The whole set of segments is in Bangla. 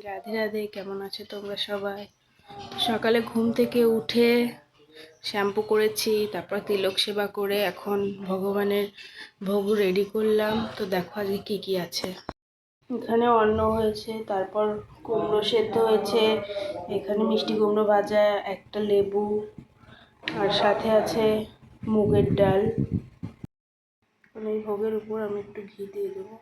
রাধে রাধে। কেমন আছো তোমরা সবাই? সকালে ঘুম থেকে উঠে শ্যাম্পু করেছি, তারপর তিলক সেবা করে এখন ভগবানের ভোগ রেডি করলাম। তো দেখো আজকে কি কি আছে। এখানে অন্ন হয়েছে, তারপর কুমড়ো সেদ্ধ হয়েছে, এখানে মিষ্টি কুমড়ো ভাজা, একটা লেবু, আর সাথে আছে মুগের ডাল। এই ভোগের উপর আমি একটু ঘি দিয়ে দেবো।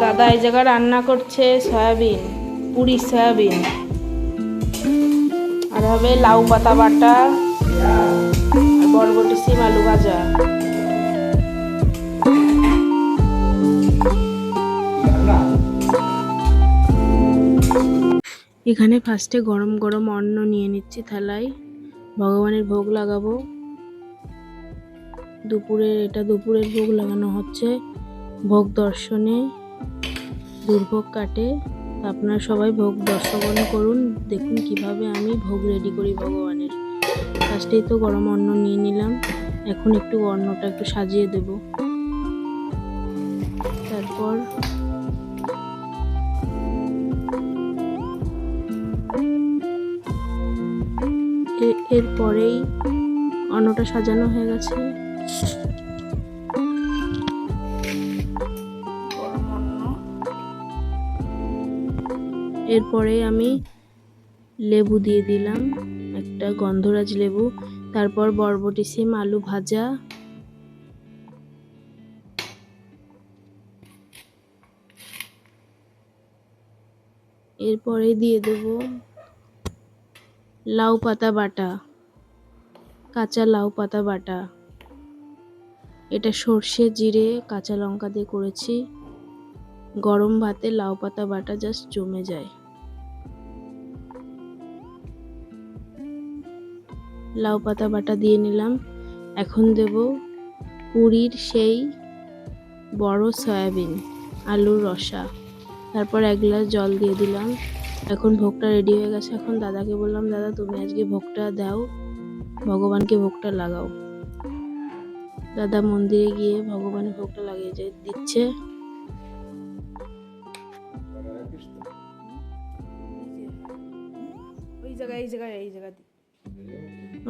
দাদা এই জায়গায় রান্না করছে সয়াবিন, পুরি সয়াবিন, আর হবে লাউ পাতা বাটা আর বরবটি সিম আলু ভাজা। এখানে ফার্স্টে গরম গরম অন্ন নিয়ে নিচ্ছি থালায়, ভগবানের ভোগ লাগাবো। দুপুরের ভোগ লাগানো হচ্ছে। ভোগ দর্শনে দুর্ভোগ কাটে। আপনারা সবাই ভোগ দর্শন করুন, দেখুন কিভাবে আমি ভোগ রেডি করি ভগবানের। ফার্স্টেই তো গরম অন্ন নিয়ে নিলাম, এখন একটু অন্নটা একটু সাজিয়ে দেব। তারপর এরপরেই অন্নটা সাজানো হয়ে গেছে। এরপরে আমি লেবু দিয়ে দিলাম, একটা গন্ধরাজ লেবু, তারপর বরবটি সিম আলু ভাজা, এরপরে দিয়ে দেব লাউ পাতা বাটা, কাঁচা লাউ পাতা বাটা। এটা সর্ষে জিরে কাঁচা লঙ্কা দিয়ে করেছি। গরম ভাতে লাউ পাতা বাটা জাস্ট জমে যায়। লাউ পাতা বাটা দিয়ে নিলাম। এখন দেব পুরীর সেই বড় সয়াবিন আলুর রসা, তারপর 1 গ্লাস জল দিয়ে দিলাম। এখন ভোগটা রেডি হয়ে গেছে। এখন দাদাকে বললাম, দাদা তুমি আজকে ভোগটা দাও, ভগবানকে ভোগটা লাগাও। দাদা মন্দিরে গিয়ে ভগবানের ভোগটা লাগিয়ে দিচ্ছে।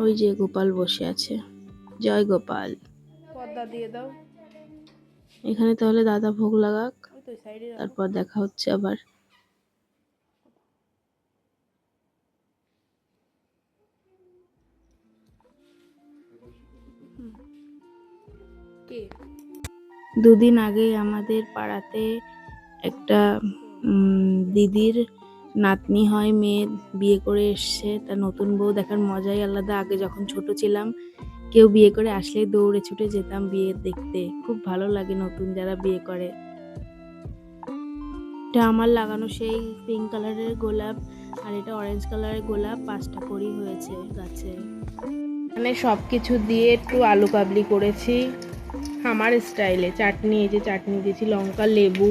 ওই যে গোপাল বসে আছে। জয় গোপাল। পর্দা দিয়ে দাও। এখানে তাহলে দাদা ভোগ লাগাক, তারপর দেখা হচ্ছে আবার। দুদিন আগে আমাদের পাড়াতে একটা দিদির নাতনি হয়, মেয়ে বিয়ে করে এসছে। তার নতুন বউ দেখার মজাই আলাদা। আগে যখন ছোট ছিলাম কেউ বিয়ে করে আসলেই দৌড়ে ছুটে যেতাম বিয়ে দেখতে। খুব ভালো লাগে নতুন যারা বিয়ে করে। এটা আমার লাগানো সেই পিঙ্ক কালারের গোলাপ, আর এটা অরেঞ্জ কালারের গোলাপ। 5টা করেই হয়েছে গাছে। এখানে সব কিছু দিয়ে একটু আলু কাবলি করেছি আমার স্টাইলে। চাটনি, এই যে চাটনি দিয়েছি, লঙ্কা, লেবু,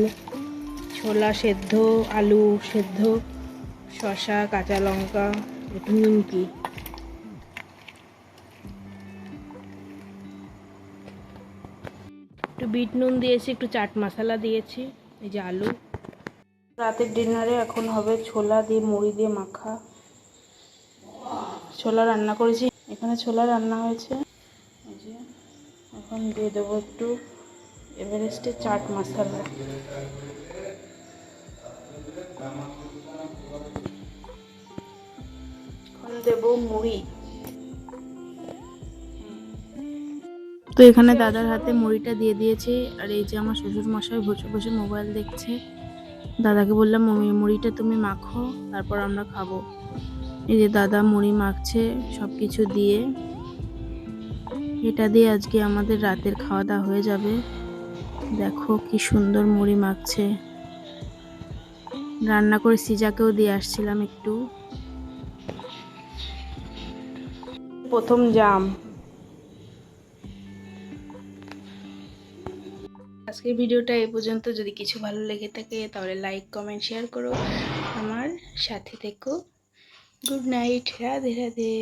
ছোলা সেদ্ধ, আলু সেদ্ধ, শসা, কাঁচা লঙ্কা, একটু নিমকি। একটু বিট নুন দিয়েছি, একটু চাট মশলা দিয়েছি। এই যে আলু। রাতের ডিনারে এখন হবে ছোলা দিয়ে মুড়ি দিয়ে মাখা। ছোলা রান্না করেছি, এখানে ছোলা রান্না হয়েছে। এই যে এখন দিয়ে দেবো একটু এভারেস্টের চাট মশলা। এখন দেব মুড়ি। তো এখানে দাদার হাতে মুড়িটা দিয়ে দিয়েছি, আর এই যে আমার শ্বশুর মশাই বসে বসে মোবাইল দেখছে। দাদাকে বললাম, মুড়িটা তুমি মাখো, তারপর আমরা খাবো। এই যে দাদা মুড়ি মাখছে সব কিছু দিয়ে। এটা দিয়ে আজকে আমাদের রাতের খাওয়া দাওয়া হয়ে যাবে। দেখো কি সুন্দর মুড়ি মাখছে। রান্না করে সিজাকেও দিয়ে আসছিলাম একটু। প্রথম জাম। আজকের ভিডিওটা এই পর্যন্ত। যদি কিছু ভালো লেগে থাকে তাহলে লাইক কমেন্ট শেয়ার করো, আমার সাথে থেকো। Good night, Radhe Radhe.